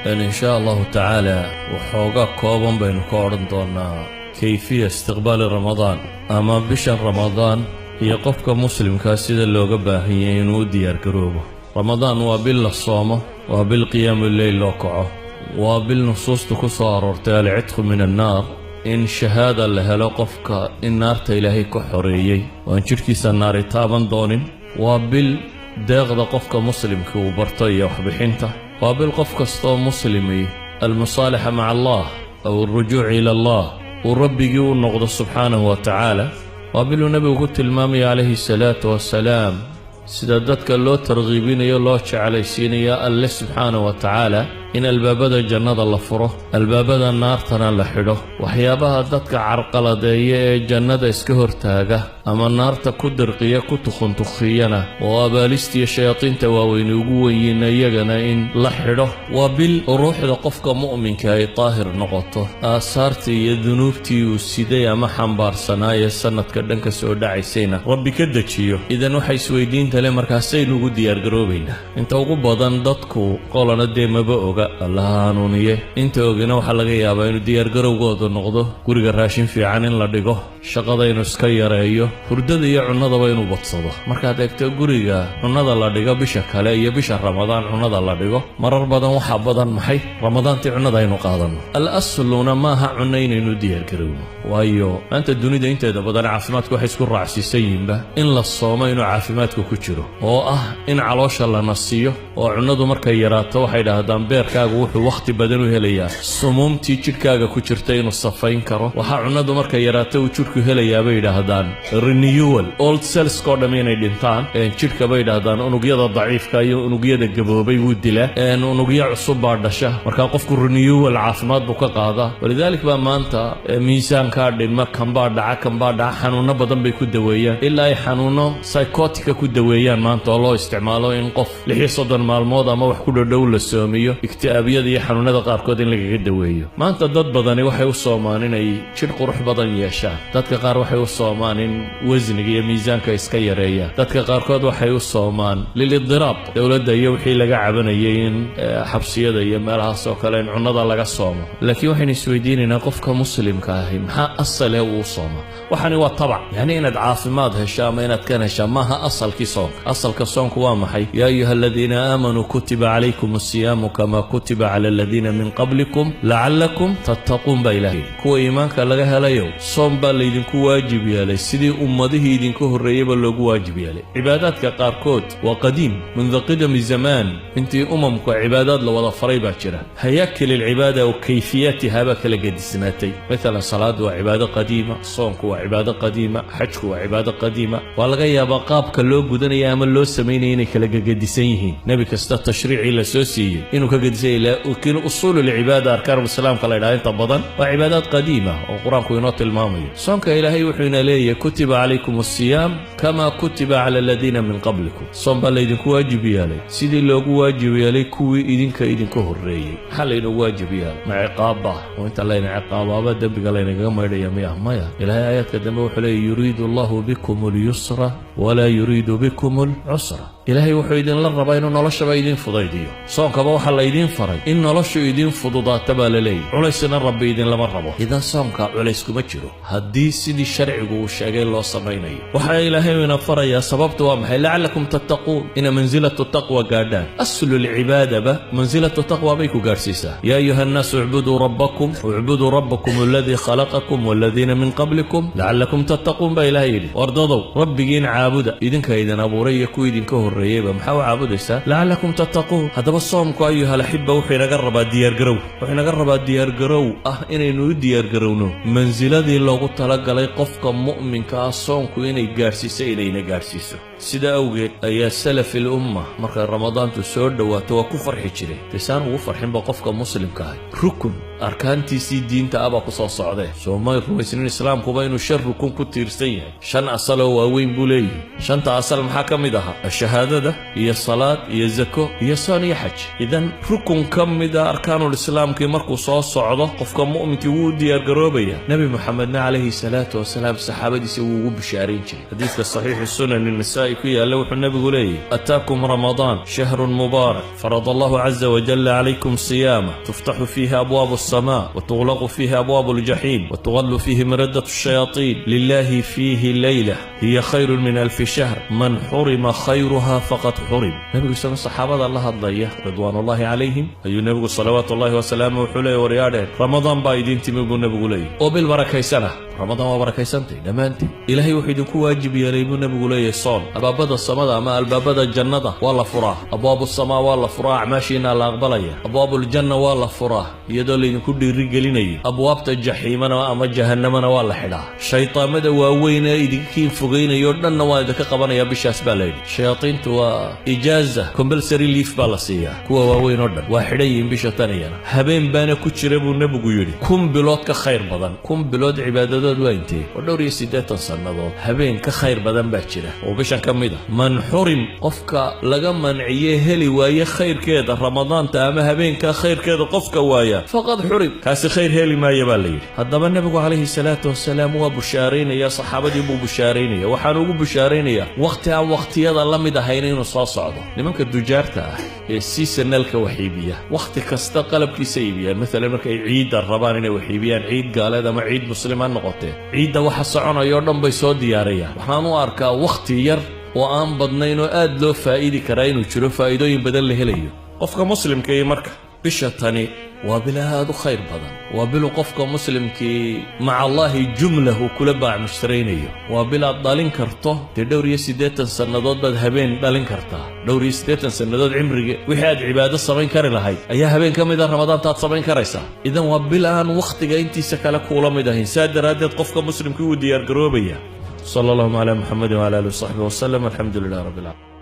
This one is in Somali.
إن شاء الله تعالى وحوقا كوبا بين كورن دونا كيفية استقبال رمضان أما بشهر رمضان يقفك مسلم كاسيد اللوغة باهيين وديار كروبه رمضان وابل الصومة وابل قيام الليل لوقعه وابل نصوص تكسار ارتال عتق من النار إن شهادة لها لوقفك إن نارت إلهي كحريي وإن شركيس النار تابا دون وابل داغ قفك مسلم كوبرطية وحبحنته وابل قفك استو مسلمي المصالحة مع الله أو الرجوع إلى الله ورب يقول نقض سبحانه وتعالى وابل النبي وقلت المامي عليه الصلاة والسلام سدادتك اللو ترغيبين يلو على سينيا الله سبحانه وتعالى إن البابدا الجنة الله فره البابدا النار تنا لحده وحيابها دتك عرقلة دي جنة اسكهر تاجه أما النار تكدر قيا كتخن تخينا وابالستي الشياطين تواوين وقوين يجنا إن لحده وبالروح لقفك مؤمن كاي طاهر نقطه آثارتي ذنوبتي والسيدية محن بارسنايا السنة كدنك سوداء عيسينا ربي كدتشيو إذا نوحي سويدين تلي مركزين وقود يرقروبين انت وقبضان دتكو قولنا دي مبقوغا الله هانونيه انت اوغنا waxa laga yaabaa inuu diyaar garowgooda noqdo guriga raashin fiican in la dhigo shaqada inuu iska yareeyo hurdada iyo cunadaba inuu badsado markaad eegto guriga cunada la dhigo bisha kale iyo bisha ramadaan cunada la dhigo marar badan waxa badan maxay ramadaantii cunada aynu qaadano al-asluna maaha cunayn inuu diyaar garowno waayo anta dunida inteeda badan caafimaadku waxay isku raacsiisayinba in la soomo inuu caafimaadku ku jiro oo ah in caloosha la nasiyo oo cunadu markay yaraato waxay dhahdaan beerkaagu wuxuu waqti badan u helayaa sumumtii jirkaaga ku jirtay inuu safayn karo waxa cunadu markay yaraato uu jirku helayaa bay dhahdaan renewal old cells ko dhameynay dhintaan jirka bay dhahdaan unugyada daciifka iyo unugyada gaboobay wuu dilaa unugya cusub baa dhasha marka qofku renewal caafimaad buu ka qaadaa walidaalika baa maanta miisaanka dhima kan baa dhaca xanuuno badan bay ku daweeyaan ilaa ay xanuuno psychotic ku daweeyaan maanta oo loo isticmaalo in qof 36 maalmood ama wax ku dhow la soomiyo iktiaabiyada iyo xanuunada qaarkood in laga daweeyo maanta dad badani waxay u soomaan inay jir qurux badan yeeshaan dadka qaar waxay u soomaan in wasniga iyo miisaanka iska yareeyaan dadka qaarkood waxay u soomaan lilidiraab dawladda iyo wixii laga cabanayay in xabsiyada iyo meelahaas oo kale in cunada laga soomo laakiin waxaynu isweydiinaynaa qofka muslimka ah maxaa asal u sooma waxani waa tabac yani inaad caafimaad hesho ama inaad kan hesho maaha asalkii soonka asalka soonku waa maxay yaa ayyuhalladhiina aamanuu kutiba calaykumus siyaamu kama kutiba cala alladhiina min qablikum la'allakum tattaquun ba ilaahi kuwa iimaanka laga helayo soom baa laydinku waajib yeelay sidii ummadihii idinku horreeyayba loogu waajib yeelay cibaadaadka qaarkood waa qadiim mundu qidami zamaan intii umamku cibaadaad la wada faray baa jira hayaakil alcibaada wa kayfiyatiha baa kala gedisnaatay مثلا صلاة وعبادة قديمة صومك وعبادة قديمة حجك وعبادة قديمة ولا غيابا قابك لو بدن ايام لو سمينين كلا قديسين نبي كستا تشريعي لسوسي انو كقديسين لكن اصول العباده اركان الاسلام قال لا انت بدن وعبادات قديمه والقران كينوت المامي صومك الهي وحينا لي كتب عليكم الصيام كما كتب على الذين من قبلكم صوم بليدك واجب يالي سيدي لو واجب يالي كوي idinka horreeyay hal inuu waajib yahay ma ciqaaba oo inta layna ciqaaba dambiga layna ga maydhay maya ilaahay aayadka dambe wuxuu leeyahay yuriidu Allahu bikum al-yusra wala yuriidu bikum al-usra ilaahay wuxuu idin la rabaa inuu noloshaba idin fudaydiyo soonkaba waxa la idin faray in noloshu idin fududaato baa la leeyahay culaysna rabbi idin lama rabo idan soonka culays kuma jiro haddii sidii sharcigu uu sheegay loo samaynayo waxa ilaahay ina farayaa sababtu waa maxay la'allakum tattaquun ina manzilatu taqwa gaadhaan aslu al-ibada ba manzilatu taqwa bay ku gaarsiisaa ya ayuha an-nas u'budu rabbakum alladhi khalaqakum walladhina min qablikum la'allakum tattaqun ba ilaahay wardadu rabbigiin caabuda idinka idin abuuray ku idinka horreeyay maxaa caabudaysaa la'allakum tattaqun hadaba soomku ayuha al-hibba wuxuu naga rabaa diyaar garow ah inaynu diyaar garowno manziladii loogu talagalay qofka mu'minka ah soomku inay gaarsiiso sida awgeed ayaa salaf al-umma marka ramadaantu soo dhawaato waa ku farxi jiray tisaan ugu farxin ba qofka muslimka ah rukun arkaantiisii diinta abaa ku soo socdee soomay rumaysnin islaamkuba inuu shan rukun ku tiirsan yahay shan asaloo waaweyn buu leeyahay shanta asal maxaa ka mid aha shahaadada iyo salaad iyo zako iyo soon iyo xaj idan rukun ka mid ah arkaanul islaamkii markuu soo socdo qofka mu'minkii wuu diyaargaroobaya nabi maxamedna calayhi salaatu wasalaam saxaabadiisa wuu ugu bishaarayn jiray xadiidka saxiixi sunan النسائي ku yaalla wuxuu nabigu leeyahay ataakum ramadaan shahrun mubaarak farada allahu caza wajalla calaykum siyaama tuftaxu fiihi abwaabu السماء وتغلق فيه أبواب الجحيم وتغل فيه مردة الشياطين لله فيه ليلة هي خير من 1000 شهر من حرم خيرها فقد حرم نبي صلى الصحابة الله الضيّة رضوان الله عليهم أي نبي صلوات الله وسلامه وحليه ورياده رمضان بايدين تميقوا نبي لي وبالبركة سنة رمضان وبركة سنتي دمانتي إلهي وحيدك واجب يليبون نبي لي الصوم أبابد الصمد أما البابد الجنة والله فراه أبواب السماء والله فراه ماشينا الأقبلية أبواب الجنة والله فراه يدل كل رجالين أبواب الجحيم أما جهنم والله حلا شيطان مدى وين يدكين فوقين يردن نوادك قبنا يا بشاس بالي شياطين توا إجازة كمبلسري ليف بالاسية كوا وين يردن واحدين بشتانيا هبين بان كتشربوا نبغوا يري كم بلاد كخير بدن كم بلاد عبادات وينتي ودوري سيدات صنادو هبين كخير بدن باتشره وبشان كميدا من حرم قفك لقى منعيه هلي ويا خير كذا رمضان تام هبين كخير كذا قفك ويا فقد حرم كاس خير هلي ما يبالي هذا النبي عليه الصلاة والسلام وبشارين يا صحابتي بشارين يا وحنو بشارين يا وقت يدا الله مدهينين وصاصعده لمنك الدجارته السيسن الكوحيبية وقت كاستقلب كيسيبيا مثلا مركي عيد الربانين وحيبيان عيد قال هذا ما عيد مسلمان نقطه عيد وحصعنا يردن بيسو دياريا وحانو أركا وقت ير وآن بدنينو آد لو فائدي كراين وشرو فائدوين بدل لهليو قفك مسلم كي مركا بشتاني وبلا هذا خير بدن وبلا قفك مسلم كي مع الله جمله كل باع مشترينيه وبلا ضالين كرته تدوري سيدات سندود هبين ضالين كرته دوري سيدات سندود عمري وحاد عباده صبين كر لهي ايا هبين كم رمضان تاع صبين كريسا اذا وبلا ان وقتك انت سكلك ولا مدهين سادر هذا قفك مسلم كي وديار قروبيه صلى الله على محمد وعلى اله وصحبه وسلم الحمد لله رب العالمين.